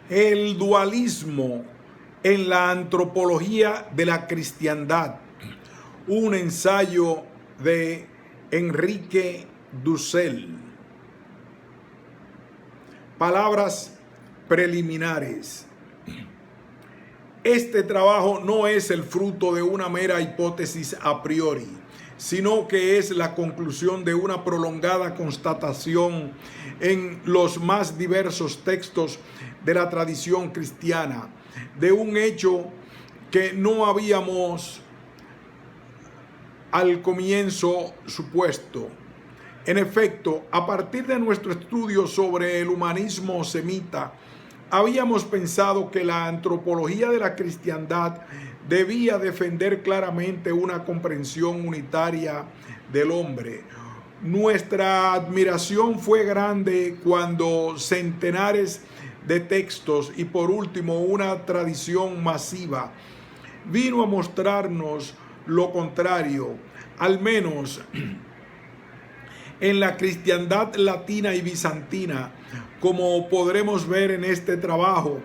El dualismo en la antropología de la cristiandad. Un ensayo de Enrique Dussel. Palabras preliminares. Este trabajo no es el fruto de una mera hipótesis a priori, sino que es la conclusión de una prolongada constatación en los más diversos textos de la tradición cristiana, de un hecho que no habíamos al comienzo supuesto. En efecto, a partir de nuestro estudio sobre el humanismo semita, habíamos pensado que la antropología de la cristiandad debía defender claramente una comprensión unitaria del hombre. Nuestra admiración fue grande cuando centenares de textos y por último una tradición masiva vino a mostrarnos lo contrario, al menos en la cristiandad latina y bizantina, como podremos ver en este trabajo.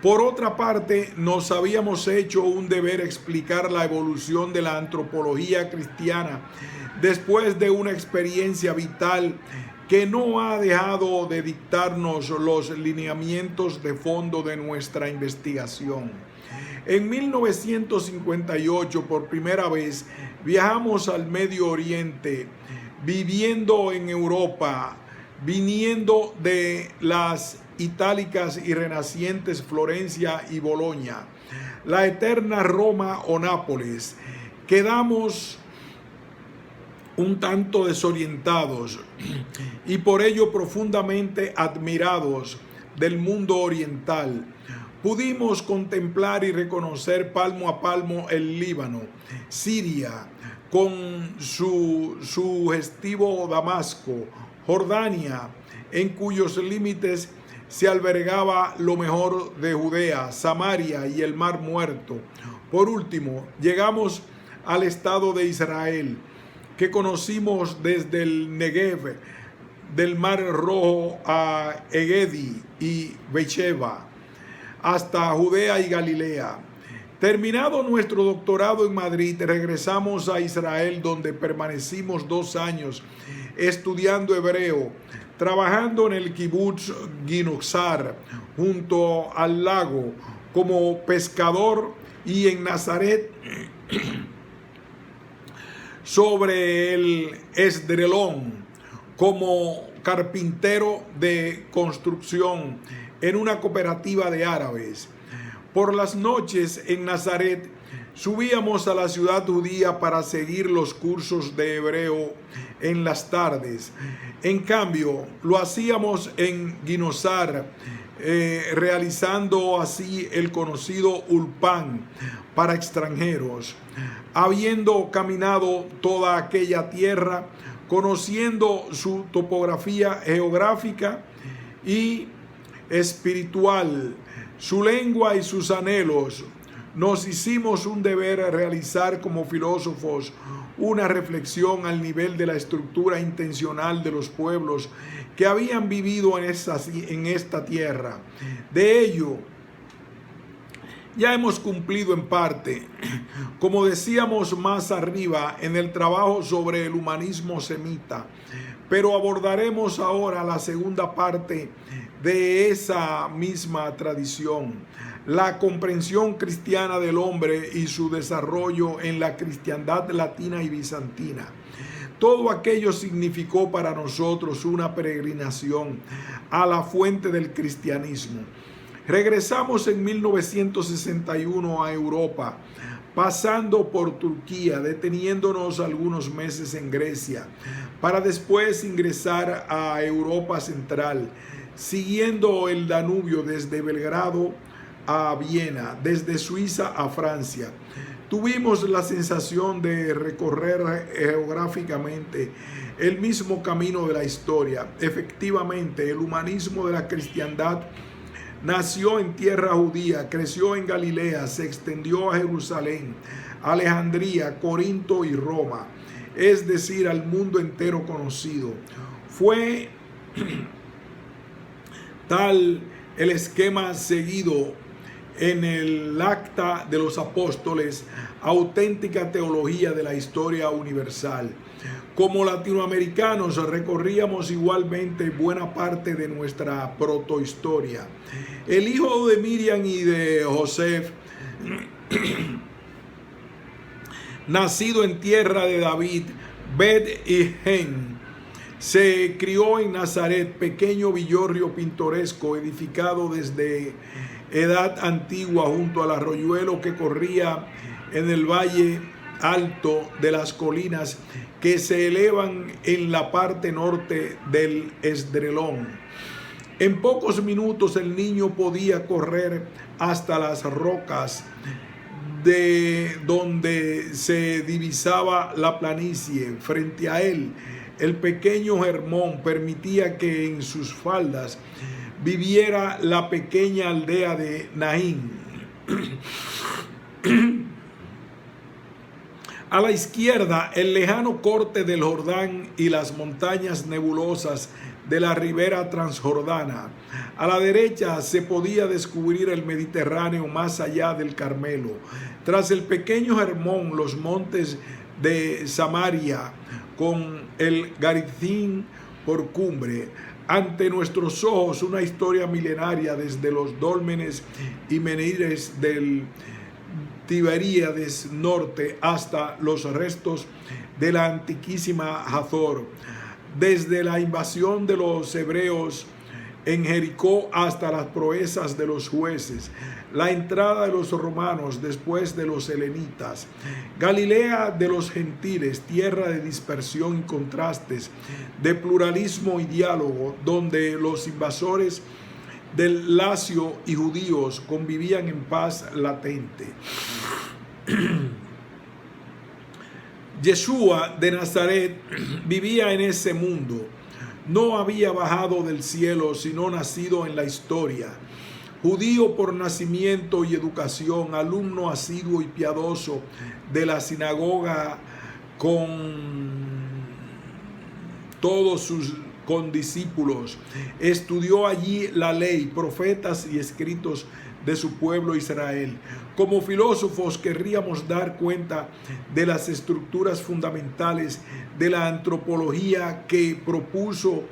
Por otra parte, nos habíamos hecho un deber explicar la evolución de la antropología cristiana después de una experiencia vital que no ha dejado de dictarnos los lineamientos de fondo de nuestra investigación. En 1958, por primera vez, viajamos al Medio Oriente, viviendo en Europa, viniendo de las itálicas y renacientes Florencia y Bolonia, la eterna Roma o Nápoles. Quedamos un tanto desorientados y por ello profundamente admirados del mundo oriental. Pudimos contemplar y reconocer palmo a palmo el Líbano, Siria, con su sugestivo Damasco, Jordania, en cuyos límites se albergaba lo mejor de Judea, Samaria y el Mar Muerto. Por último, llegamos al estado de Israel, que conocimos desde el Negev, del Mar Rojo a Egedi y Beersheba, hasta Judea y Galilea. Terminado nuestro doctorado en Madrid, regresamos a Israel, donde permanecimos 2 años estudiando hebreo, trabajando en el kibutz Ginosar, junto al lago, como pescador, y en Nazaret, sobre el Esdrelón, como carpintero de construcción en una cooperativa de árabes. Por las noches en Nazaret subíamos a la ciudad judía para seguir los cursos de hebreo en las tardes. En cambio, lo hacíamos en Ginosar, realizando así el conocido Ulpan para extranjeros. Habiendo caminado toda aquella tierra, conociendo su topografía geográfica y espiritual, su lengua y sus anhelos, nos hicimos un deber realizar como filósofos una reflexión al nivel de la estructura intencional de los pueblos que habían vivido en esta tierra. De ello, ya hemos cumplido en parte, como decíamos más arriba, en el trabajo sobre el humanismo semita, pero abordaremos ahora la segunda parte de esa misma tradición, la comprensión cristiana del hombre y su desarrollo en la cristiandad latina y bizantina. Todo aquello significó para nosotros una peregrinación a la fuente del cristianismo. Regresamos en 1961 a Europa, pasando por Turquía, deteniéndonos algunos meses en Grecia, para después ingresar a Europa Central, siguiendo el Danubio desde Belgrado a Viena, desde Suiza a Francia. Tuvimos la sensación de recorrer geográficamente el mismo camino de la historia. Efectivamente, el humanismo de la cristiandad nació en tierra judía, creció en Galilea, se extendió a Jerusalén, Alejandría, Corinto y Roma, es decir, al mundo entero conocido. Fue tal el esquema seguido en el Acta de los Apóstoles, auténtica teología de la historia universal. Como latinoamericanos recorríamos igualmente buena parte de nuestra protohistoria. El hijo de Miriam y de José, nacido en tierra de David, Bet-Lehem, se crió en Nazaret, pequeño villorrio pintoresco edificado desde edad antigua junto al arroyuelo que corría en el valle alto de las colinas que se elevan en la parte norte del Esdrelón. En pocos minutos el niño podía correr hasta las rocas de donde se divisaba la planicie. Frente a él, el pequeño Hermón permitía que en sus faldas viviera la pequeña aldea de Naín. A la izquierda, el lejano corte del Jordán y las montañas nebulosas de la ribera transjordana. A la derecha se podía descubrir el Mediterráneo más allá del Carmelo. Tras el pequeño Hermón, los montes de Samaria, con el Garizim por cumbre. Ante nuestros ojos una historia milenaria desde los dólmenes y menires del Tiberíades norte hasta los restos de la antiquísima Hazor, desde la invasión de los hebreos en Jericó hasta las proezas de los jueces, la entrada de los romanos después de los helenitas, Galilea de los gentiles, tierra de dispersión y contrastes, de pluralismo y diálogo, donde los invasores del Lacio y judíos convivían en paz latente. Yeshua de Nazaret vivía en ese mundo. No había bajado del cielo, sino nacido en la historia. Judío por nacimiento y educación, alumno asiduo y piadoso de la sinagoga con todos sus condiscípulos. Estudió allí la ley, profetas y escritos de su pueblo Israel. Como filósofos querríamos dar cuenta de las estructuras fundamentales de la antropología que propuso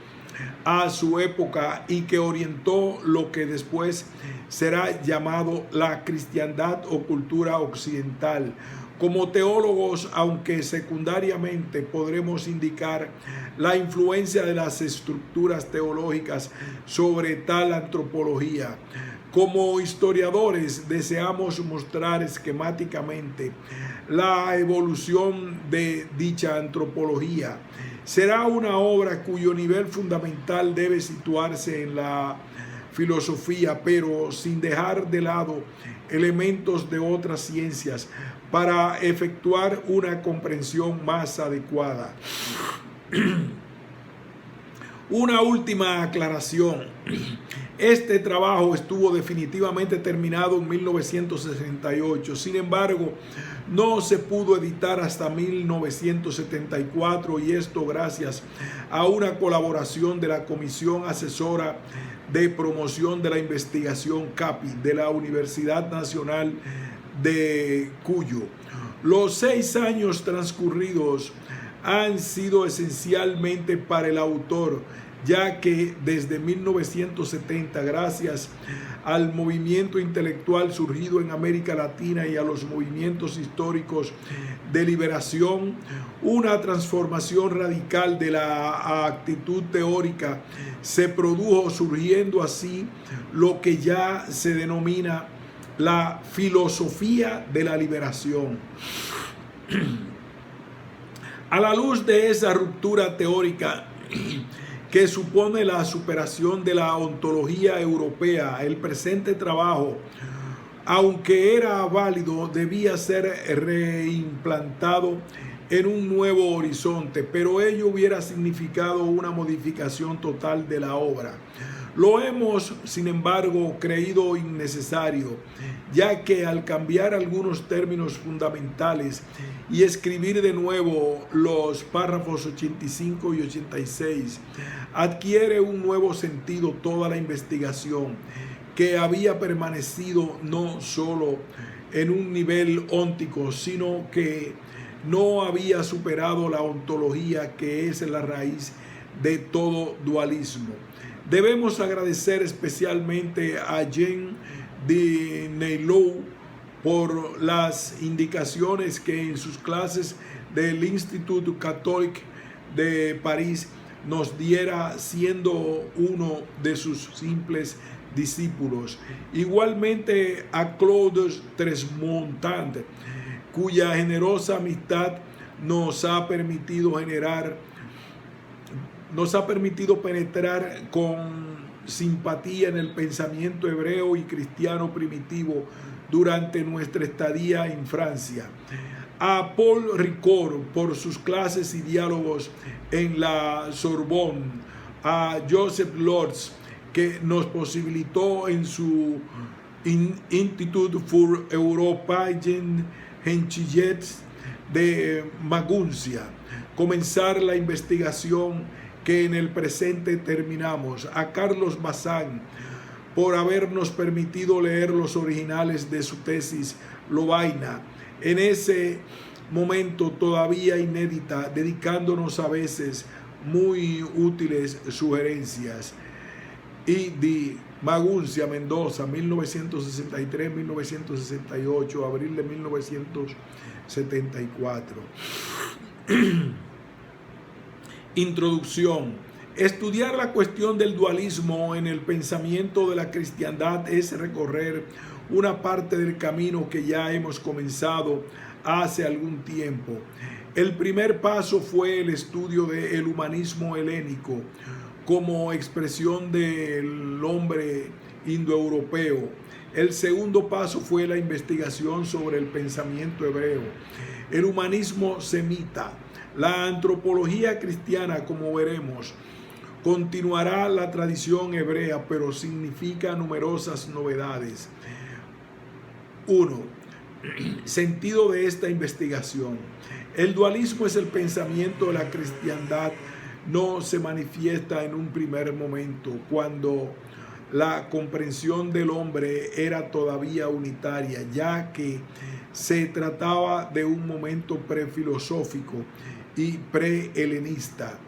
a su época y que orientó lo que después será llamado la cristiandad o cultura occidental. Como teólogos, aunque secundariamente, podremos indicar la influencia de las estructuras teológicas sobre tal antropología. Como historiadores, deseamos mostrar esquemáticamente la evolución de dicha antropología. Será una obra cuyo nivel fundamental debe situarse en la filosofía, pero sin dejar de lado elementos de otras ciencias para efectuar una comprensión más adecuada. Una última aclaración. Este trabajo estuvo definitivamente terminado en 1968. Sin embargo, no se pudo editar hasta 1974, y esto gracias a una colaboración de la Comisión Asesora de Promoción de la Investigación CAPI de la Universidad Nacional de Cuyo. Los 6 años transcurridos han sido esencialmente para el autor, ya que desde 1970, gracias al movimiento intelectual surgido en América Latina y a los movimientos históricos de liberación, una transformación radical de la actitud teórica se produjo, surgiendo así lo que ya se denomina la filosofía de la liberación. A la luz de esa ruptura teórica que supone la superación de la ontología europea, el presente trabajo, aunque era válido, debía ser reimplantado en un nuevo horizonte, pero ello hubiera significado una modificación total de la obra. Lo hemos, sin embargo, creído innecesario, ya que al cambiar algunos términos fundamentales y escribir de nuevo los párrafos 85 y 86, adquiere un nuevo sentido toda la investigación que había permanecido no solo en un nivel óntico, sino que no había superado la ontología, que es la raíz de todo dualismo. Debemos agradecer especialmente a Jean de Neilou por las indicaciones que en sus clases del Institut Catholique de París nos diera, siendo uno de sus simples discípulos. Igualmente a Claude Tresmontant, cuya generosa amistad nos ha permitido penetrar con simpatía en el pensamiento hebreo y cristiano primitivo durante nuestra estadía en Francia. A Paul Ricoeur por sus clases y diálogos en la Sorbonne. A Joseph Lortz, que nos posibilitó en su Institut pour Européenne Gentilesse de Maguncia comenzar la investigación que en el presente terminamos. A Carlos Bazin por habernos permitido leer los originales de su tesis Lovaina, en ese momento todavía inédita, dedicándonos a veces muy útiles sugerencias. Y de Maguncia, Mendoza, 1963-1968, abril de 1974. Introducción. Estudiar la cuestión del dualismo en el pensamiento de la cristiandad es recorrer una parte del camino que ya hemos comenzado hace algún tiempo. El primer paso fue el estudio del humanismo helénico como expresión del hombre indoeuropeo. El segundo paso fue la investigación sobre el pensamiento hebreo, el humanismo semita. La antropología cristiana, como veremos, continuará la tradición hebrea, pero significa numerosas novedades. 1. Sentido de esta investigación. El dualismo es el pensamiento de la cristiandad. No se manifiesta en un primer momento, cuando la comprensión del hombre era todavía unitaria, ya que se trataba de un momento prefilosófico y prehelenista.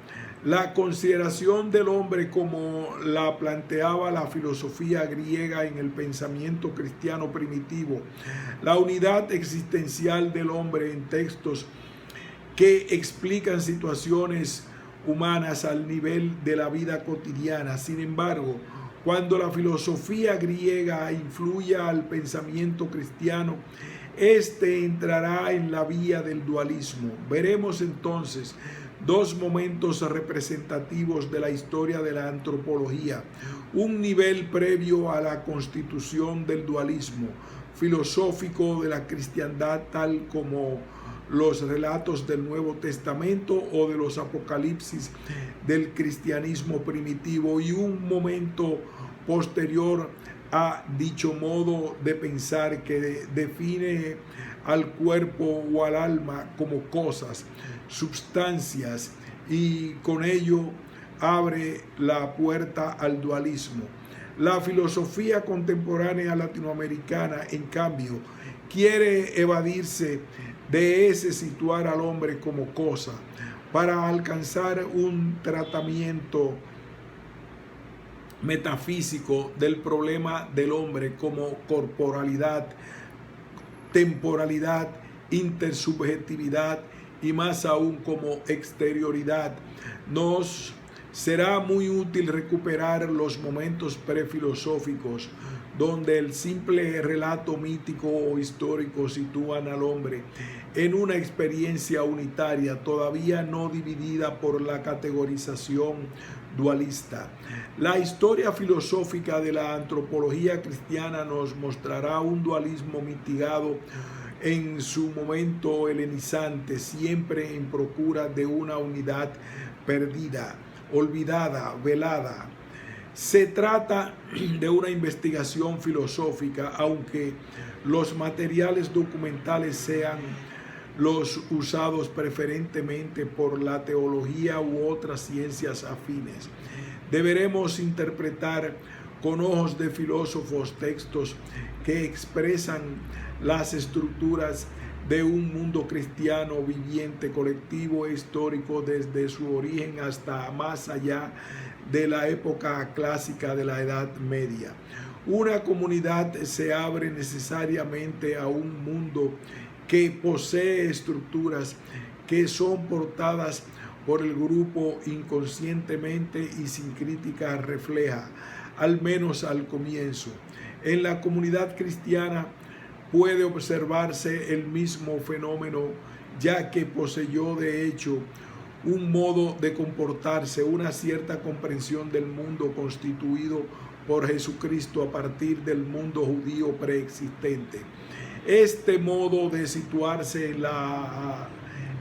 La consideración del hombre como la planteaba la filosofía griega en el pensamiento cristiano primitivo, la unidad existencial del hombre en textos que explican situaciones humanas al nivel de la vida cotidiana. Sin embargo, cuando la filosofía griega influya al pensamiento cristiano, este entrará en la vía del dualismo. Veremos entonces dos momentos representativos de la historia de la antropología, un nivel previo a la constitución del dualismo filosófico de la cristiandad, tal como los relatos del Nuevo Testamento o de los apocalipsis del cristianismo primitivo, y un momento posterior a dicho modo de pensar que define al cuerpo o al alma como cosas, substancias, y con ello abre la puerta al dualismo. La filosofía contemporánea latinoamericana, en cambio, quiere evadirse de ese situar al hombre como cosa para alcanzar un tratamiento metafísico del problema del hombre como corporalidad, temporalidad, intersubjetividad y más aún como exterioridad. Nos será muy útil recuperar los momentos prefilosóficos donde el simple relato mítico o histórico sitúan al hombre en una experiencia unitaria, todavía no dividida por la categorización dualista. La historia filosófica de la antropología cristiana nos mostrará un dualismo mitigado en su momento helenizante, siempre en procura de una unidad perdida, olvidada, velada. Se trata de una investigación filosófica, aunque los materiales documentales sean los usados preferentemente por la teología u otras ciencias afines. Deberemos interpretar con ojos de filósofos textos que expresan las estructuras de un mundo cristiano viviente, colectivo e histórico desde su origen hasta más allá de la época clásica de la Edad Media. Una comunidad se abre necesariamente a un mundo que posee estructuras que son portadas por el grupo inconscientemente y sin crítica refleja, al menos al comienzo. En la comunidad cristiana puede observarse el mismo fenómeno, ya que poseyó de hecho un modo de comportarse, una cierta comprensión del mundo constituido por Jesucristo a partir del mundo judío preexistente. Este modo de situarse en la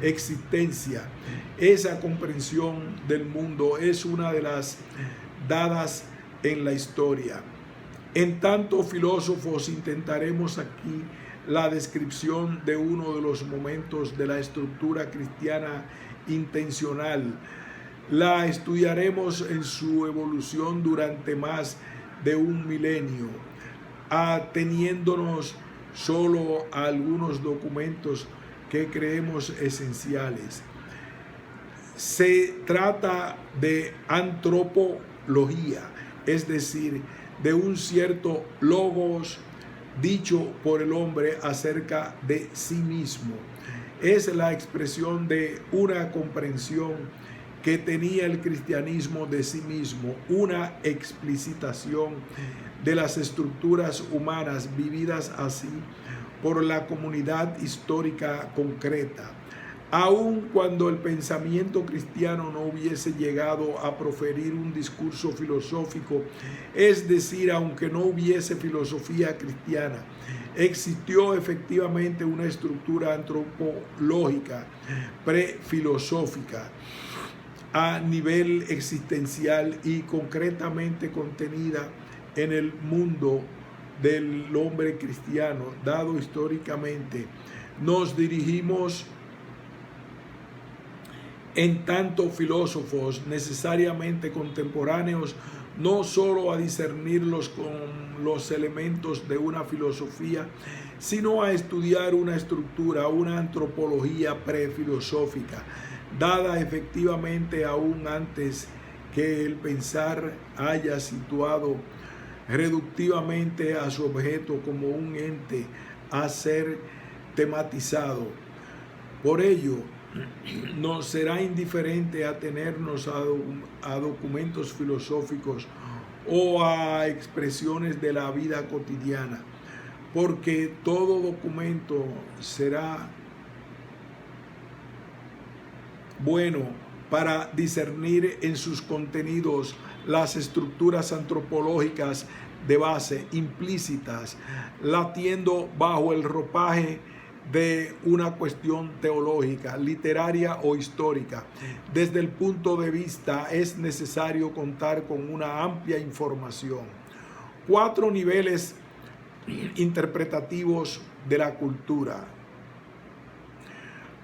existencia, esa comprensión del mundo es una de las dadas en la historia. En tanto filósofos intentaremos aquí la descripción de uno de los momentos de la estructura cristiana intencional. La estudiaremos en su evolución durante más de un milenio, ateniéndonos solo a algunos documentos que creemos esenciales. Se trata de antropología, es decir, de un cierto logos dicho por el hombre acerca de sí mismo. Es la expresión de una comprensión que tenía el cristianismo de sí mismo, una explicitación de las estructuras humanas vividas así por la comunidad histórica concreta. Aun cuando el pensamiento cristiano no hubiese llegado a proferir un discurso filosófico, es decir, aunque no hubiese filosofía cristiana, existió efectivamente una estructura antropológica prefilosófica a nivel existencial y concretamente contenida en el mundo del hombre cristiano, dado históricamente. Nos dirigimos en tanto filósofos necesariamente contemporáneos, no solo a discernirlos con los elementos de una filosofía, sino a estudiar una estructura, una antropología prefilosófica, dada efectivamente aún antes que el pensar haya situado reductivamente a su objeto como un ente a ser tematizado. Por ello, nos será indiferente atenernos a documentos filosóficos o a expresiones de la vida cotidiana, porque todo documento será bueno para discernir en sus contenidos las estructuras antropológicas de base implícitas, latiendo bajo el ropaje de una cuestión teológica, literaria o histórica. Desde el punto de vista es necesario contar con una amplia información. 4 niveles interpretativos de la cultura: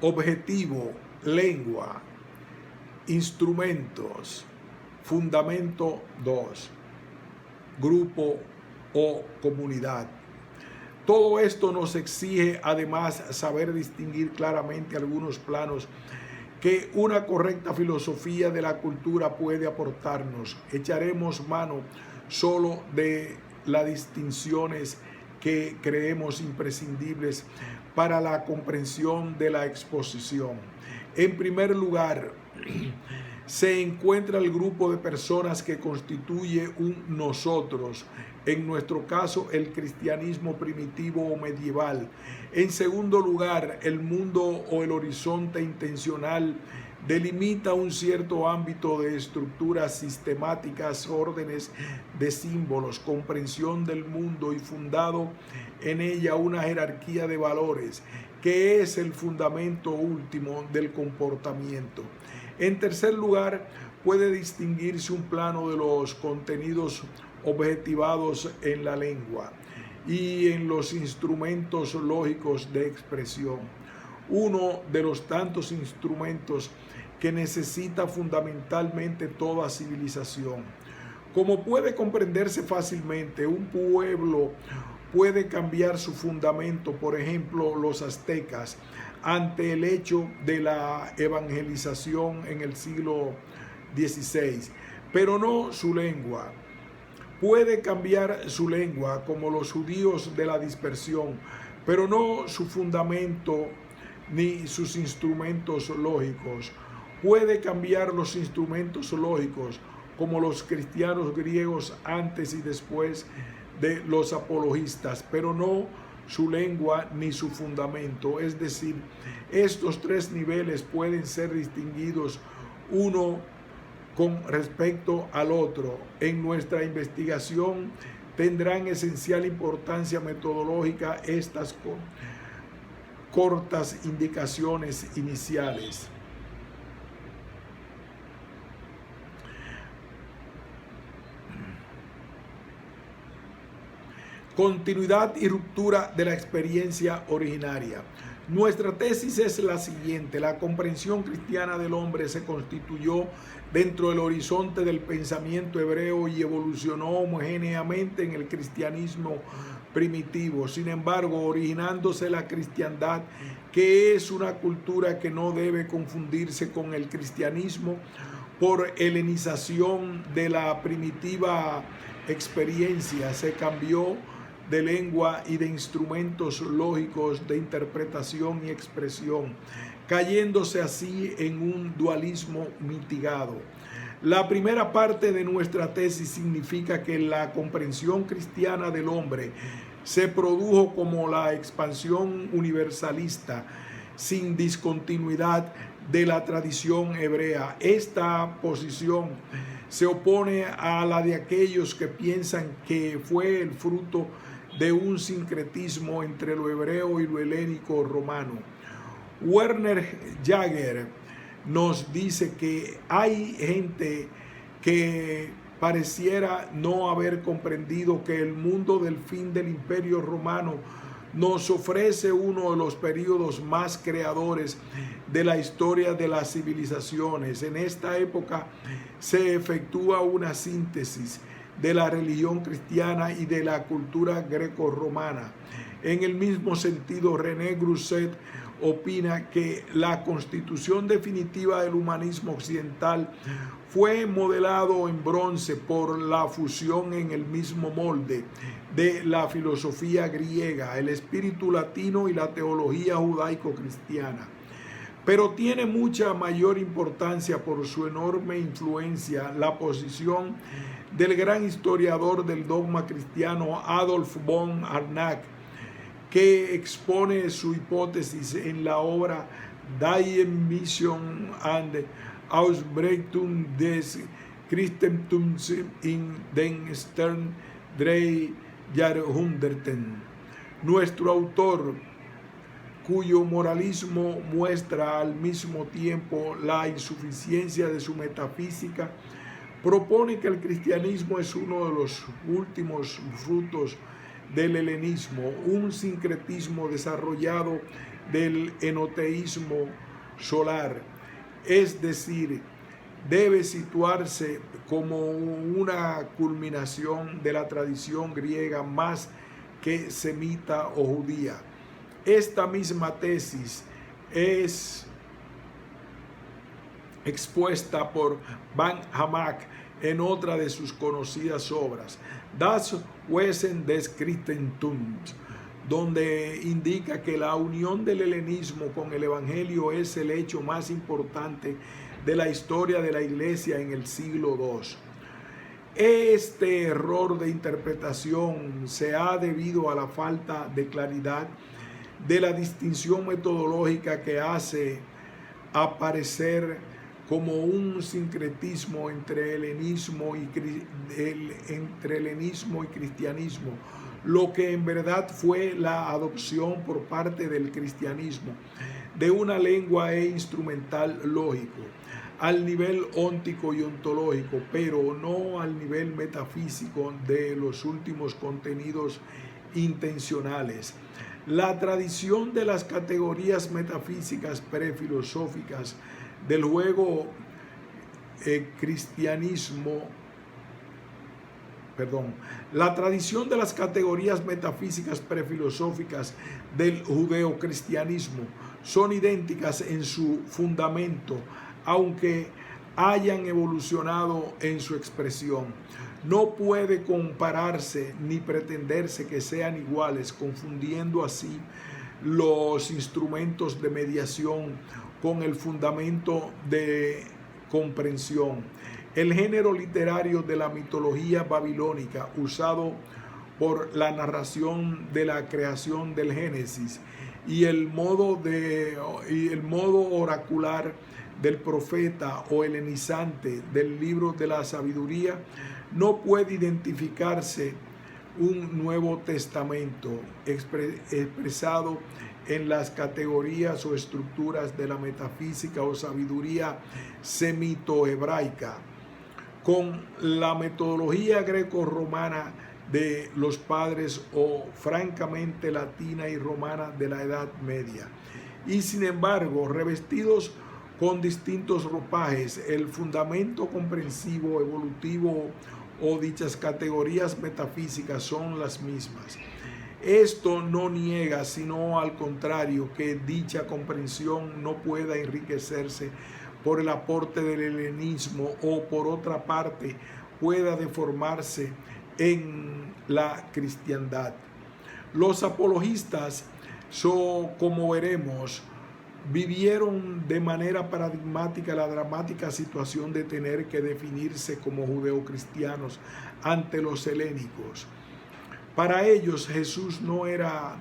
objetivo, lengua, instrumentos, fundamento 2, grupo o comunidad. Todo esto nos exige además saber distinguir claramente algunos planos que una correcta filosofía de la cultura puede aportarnos. Echaremos mano solo de las distinciones que creemos imprescindibles para la comprensión de la exposición. En primer lugar, se encuentra el grupo de personas que constituye un nosotros, en nuestro caso el cristianismo primitivo o medieval. En segundo lugar, el mundo o el horizonte intencional delimita un cierto ámbito de estructuras sistemáticas, órdenes de símbolos, comprensión del mundo y fundado en ella una jerarquía de valores, que es el fundamento último del comportamiento. En tercer lugar, puede distinguirse un plano de los contenidos objetivados en la lengua y en los instrumentos lógicos de expresión. Uno de los tantos instrumentos que necesita fundamentalmente toda civilización. Como puede comprenderse fácilmente, un pueblo puede cambiar su fundamento, por ejemplo, los aztecas, ante el hecho de la evangelización en el siglo XVI, pero no su lengua. Puede cambiar su lengua, como los judíos de la dispersión, pero no su fundamento ni sus instrumentos lógicos. Puede cambiar los instrumentos lógicos, como los cristianos griegos antes y después de los apologistas, pero no su lengua ni su fundamento. Es decir, estos tres niveles pueden ser distinguidos uno con respecto al otro. En nuestra investigación tendrán esencial importancia metodológica estas cortas indicaciones iniciales. Continuidad y ruptura de la experiencia originaria. Nuestra tesis es la siguiente: la comprensión cristiana del hombre se constituyó dentro del horizonte del pensamiento hebreo y evolucionó homogéneamente en el cristianismo primitivo. Sin embargo, originándose la cristiandad, que es una cultura que no debe confundirse con el cristianismo, por helenización de la primitiva experiencia, se cambió de lengua y de instrumentos lógicos de interpretación y expresión, cayéndose así en un dualismo mitigado. La primera parte de nuestra tesis significa que la comprensión cristiana del hombre se produjo como la expansión universalista, sin discontinuidad, de la tradición hebrea. Esta posición se opone a la de aquellos que piensan que fue el fruto de un sincretismo entre lo hebreo y lo helénico romano. Werner Jaeger nos dice que hay gente que pareciera no haber comprendido que el mundo del fin del Imperio Romano nos ofrece uno de los periodos más creadores de la historia de las civilizaciones. En esta época se efectúa una síntesis de la religión cristiana y de la cultura greco-romana. En el mismo sentido, René Grousset opina que la constitución definitiva del humanismo occidental fue modelado en bronce por la fusión en el mismo molde de la filosofía griega, el espíritu latino y la teología judaico-cristiana. Pero tiene mucha mayor importancia por su enorme influencia la posición del gran historiador del dogma cristiano Adolf von Harnack, que expone su hipótesis en la obra Die Mission and Ausbreitung des Christentums in den ersten 3 Jahrhunderten. Nuestro autor, cuyo moralismo muestra al mismo tiempo la insuficiencia de su metafísica, propone que el cristianismo es uno de los últimos frutos del helenismo, un sincretismo desarrollado del enoteísmo solar, es decir, debe situarse como una culminación de la tradición griega más que semita o judía. Esta misma tesis es expuesta por Van Hamack en otra de sus conocidas obras, Das Wesen des Christentums, donde indica que la unión del helenismo con el evangelio es el hecho más importante de la historia de la iglesia en el siglo II. Este error de interpretación se ha debido a la falta de claridad de la distinción metodológica que hace aparecer como un sincretismo entre helenismo y cristianismo, lo que en verdad fue la adopción por parte del cristianismo de una lengua e instrumental lógico al nivel óntico y ontológico, pero no al nivel metafísico de los últimos contenidos intencionales. La tradición de las categorías metafísicas prefilosóficas del juego cristianismo La tradición de las categorías metafísicas prefilosóficas del judeocristianismo son idénticas en su fundamento, aunque hayan evolucionado en su expresión. No puede compararse ni pretenderse que sean iguales, confundiendo así los instrumentos de mediación con el fundamento de comprensión. El género literario de la mitología babilónica, usado por la narración de la creación del Génesis, y el modo oracular del profeta o helenizante del libro de la sabiduría, no puede identificarse un Nuevo Testamento expresado en las categorías o estructuras de la metafísica o sabiduría semito-hebraica con la metodología greco-romana de los padres o francamente latina y romana de la Edad Media. Y sin embargo, revestidos con distintos ropajes, el fundamento comprensivo, evolutivo o dichas categorías metafísicas son las mismas. Esto no niega, sino al contrario, que dicha comprensión no pueda enriquecerse por el aporte del helenismo o por otra parte pueda deformarse en la cristiandad. Los apologistas, como veremos, vivieron de manera paradigmática la dramática situación de tener que definirse como judeocristianos ante los helénicos. Para ellos Jesús no era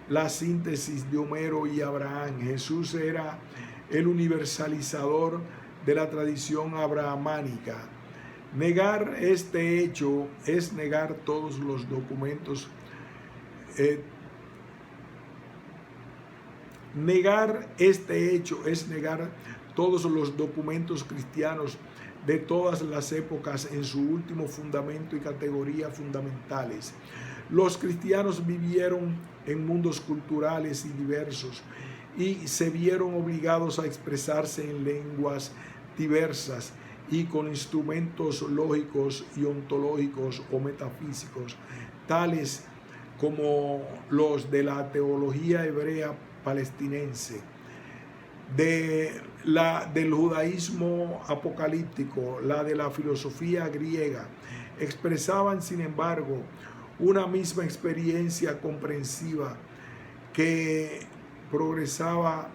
la síntesis de Homero y Abraham. Jesús era el universalizador de la tradición abrahamánica. Negar este hecho es negar todos los documentos. Negar este hecho es negar todos los documentos cristianos de todas las épocas en su último fundamento y categoría fundamentales. Los cristianos vivieron en mundos culturales y diversos y se vieron obligados a expresarse en lenguas diversas y con instrumentos lógicos y ontológicos o metafísicos, tales como los de la teología hebrea palestinense, del judaísmo apocalíptico, la de la filosofía griega. Expresaban, sin embargo, una misma experiencia comprensiva que progresaba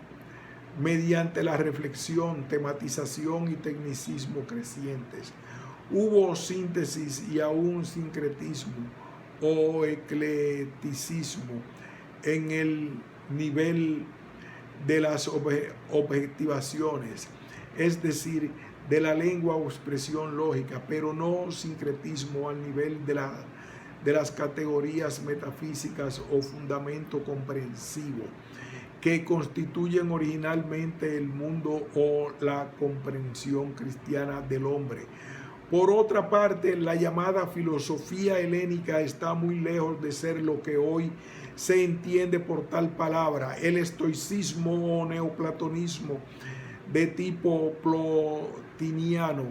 mediante la reflexión, tematización y tecnicismo crecientes. Hubo síntesis y aún sincretismo o eclecticismo en el nivel de las objetivaciones, es decir, de la lengua o expresión lógica, pero no sincretismo al nivel de las categorías metafísicas o fundamento comprensivo que constituyen originalmente el mundo o la comprensión cristiana del hombre. Por otra parte, la llamada filosofía helénica está muy lejos de ser lo que hoy se entiende por tal palabra. El estoicismo o neoplatonismo de tipo plotiniano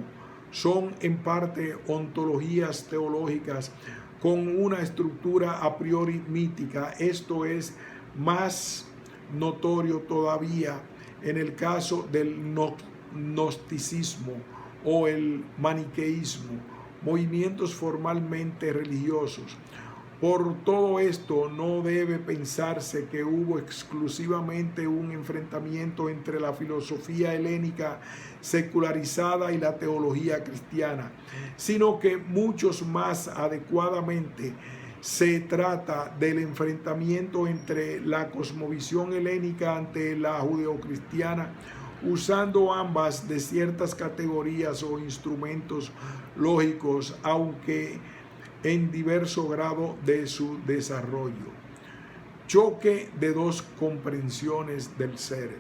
son en parte ontologías teológicas con una estructura a priori mítica. Esto es más notorio todavía en el caso del gnosticismo o el maniqueísmo, movimientos formalmente religiosos. Por todo esto no debe pensarse que hubo exclusivamente un enfrentamiento entre la filosofía helénica secularizada y la teología cristiana, sino que muchos más adecuadamente se trata del enfrentamiento entre la cosmovisión helénica ante la judeocristiana, usando ambas de ciertas categorías o instrumentos lógicos, aunque en diverso grado de su desarrollo. Choque de dos comprensiones del ser.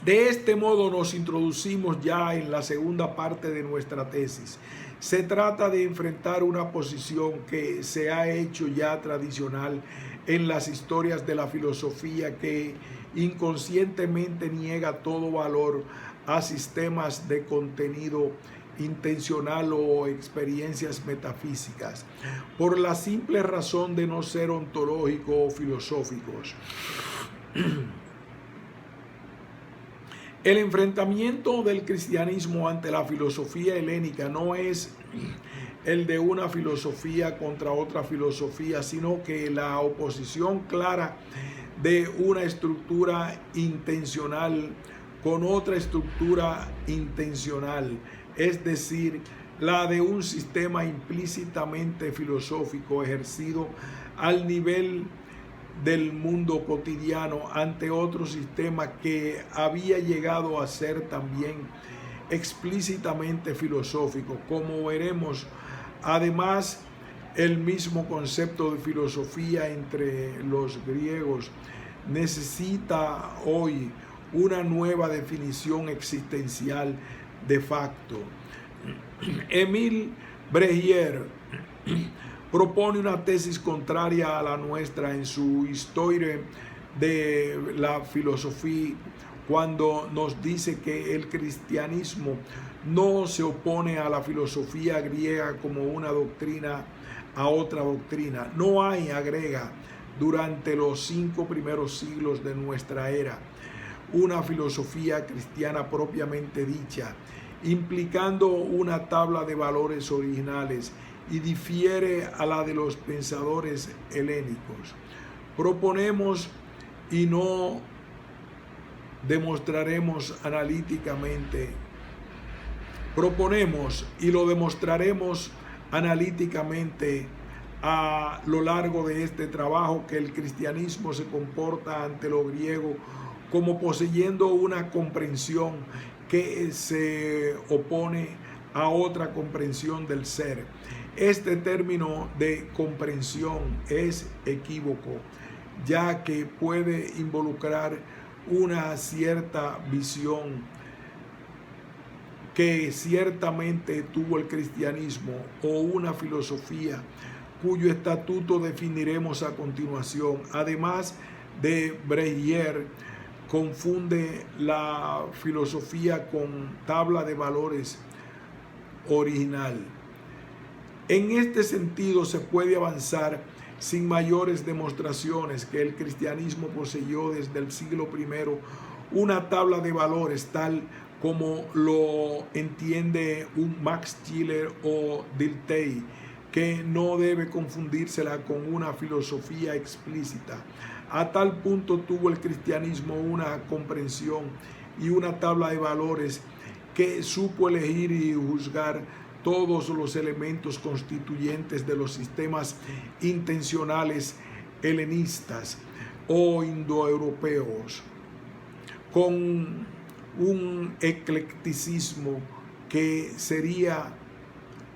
De este modo nos introducimos ya en la segunda parte de nuestra tesis. Se trata de enfrentar una posición que se ha hecho ya tradicional en las historias de la filosofía, que inconscientemente niega todo valor a sistemas de contenido intencional o experiencias metafísicas, por la simple razón de no ser ontológicos o filosóficos. El enfrentamiento del cristianismo ante la filosofía helénica no es el de una filosofía contra otra filosofía, sino que la oposición clara de una estructura intencional con otra estructura intencional, es decir, la de un sistema implícitamente filosófico ejercido al nivel del mundo cotidiano ante otro sistema que había llegado a ser también explícitamente filosófico. Como veremos, además, el mismo concepto de filosofía entre los griegos necesita hoy una nueva definición existencial de facto. Émile Breguier propone una tesis contraria a la nuestra en su Historia de la Filosofía, cuando nos dice que el cristianismo no se opone a la filosofía griega como una doctrina a otra doctrina. No hay, agrega, durante los 5 primeros siglos de nuestra era, una filosofía cristiana propiamente dicha, implicando una tabla de valores originales, y difiere a la de los pensadores helénicos. Proponemos y no demostraremos analíticamente. Proponemos y lo demostraremos analíticamente a lo largo de este trabajo que el cristianismo se comporta ante lo griego como poseyendo una comprensión que se opone a otra comprensión del ser. Este término de comprensión es equívoco, ya que puede involucrar una cierta visión que ciertamente tuvo el cristianismo o una filosofía cuyo estatuto definiremos a continuación. Además de Breguier, confunde la filosofía con tabla de valores original. En este sentido se puede avanzar sin mayores demostraciones que el cristianismo poseyó desde el siglo I una tabla de valores tal como lo entiende un Max Scheler o Dilthey, que no debe confundírsela con una filosofía explícita. A tal punto tuvo el cristianismo una comprensión y una tabla de valores que supo elegir y juzgar todos los elementos constituyentes de los sistemas intencionales helenistas o indoeuropeos, con un eclecticismo que sería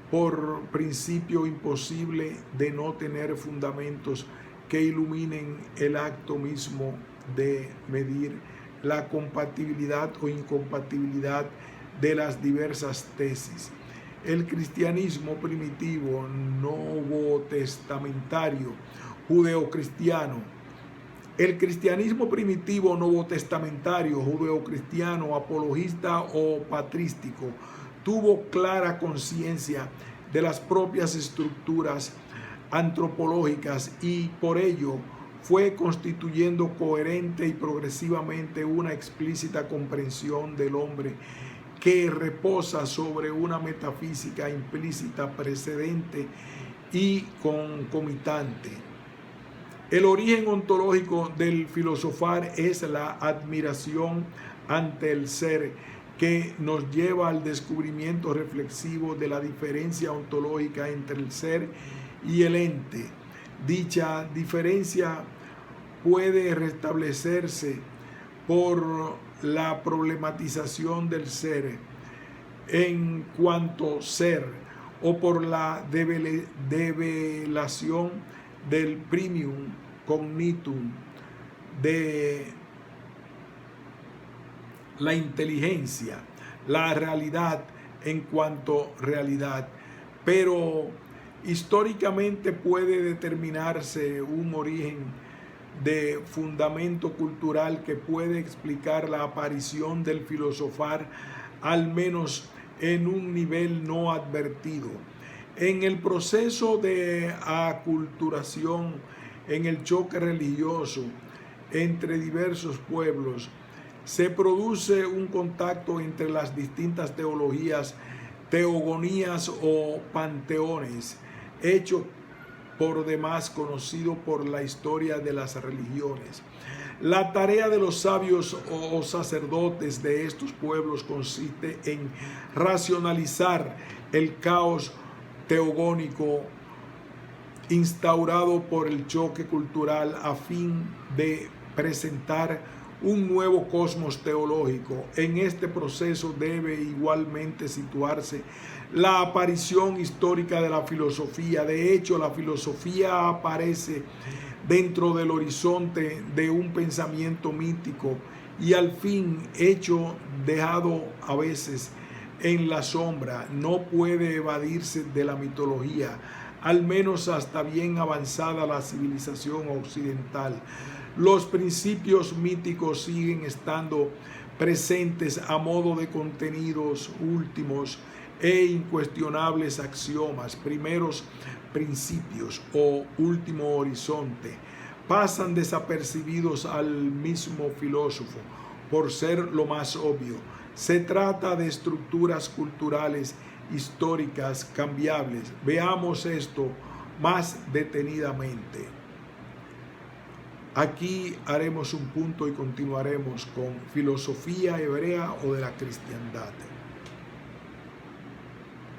por principio imposible de no tener fundamentos que iluminen el acto mismo de medir la compatibilidad o incompatibilidad de las diversas tesis. El cristianismo primitivo, novotestamentario, judeocristiano. El cristianismo primitivo, novotestamentario, judeocristiano, apologista o patrístico, tuvo clara conciencia de las propias estructuras antropológicas y por ello fue constituyendo coherente y progresivamente una explícita comprensión del hombre que reposa sobre una metafísica implícita precedente y concomitante. El origen ontológico del filosofar es la admiración ante el ser, que nos lleva al descubrimiento reflexivo de la diferencia ontológica entre el ser y el ente. Dicha diferencia puede restablecerse por la problematización del ser en cuanto ser o por la develación del primum cognitum de la inteligencia, la realidad en cuanto realidad. Pero históricamente puede determinarse un origen de fundamento cultural que puede explicar la aparición del filosofar, al menos en un nivel no advertido. En el proceso de aculturación, en el choque religioso entre diversos pueblos, se produce un contacto entre las distintas teologías, teogonías o panteones, hecho por demás conocido por la historia de las religiones. La tarea de los sabios o sacerdotes de estos pueblos consiste en racionalizar el caos teogónico instaurado por el choque cultural a fin de presentar un nuevo cosmos teológico. En este proceso debe igualmente situarse la aparición histórica de la filosofía. De hecho, la filosofía aparece dentro del horizonte de un pensamiento mítico y al fin hecho dejado a veces en la sombra. No puede evadirse de la mitología, al menos hasta bien avanzada la civilización occidental. Los principios míticos siguen estando presentes a modo de contenidos últimos e incuestionables axiomas, primeros principios o último horizonte. Pasan desapercibidos al mismo filósofo por ser lo más obvio. Se trata de estructuras culturales históricas cambiables. Veamos esto más detenidamente. Aquí haremos un punto y continuaremos con filosofía hebrea o de la cristiandad.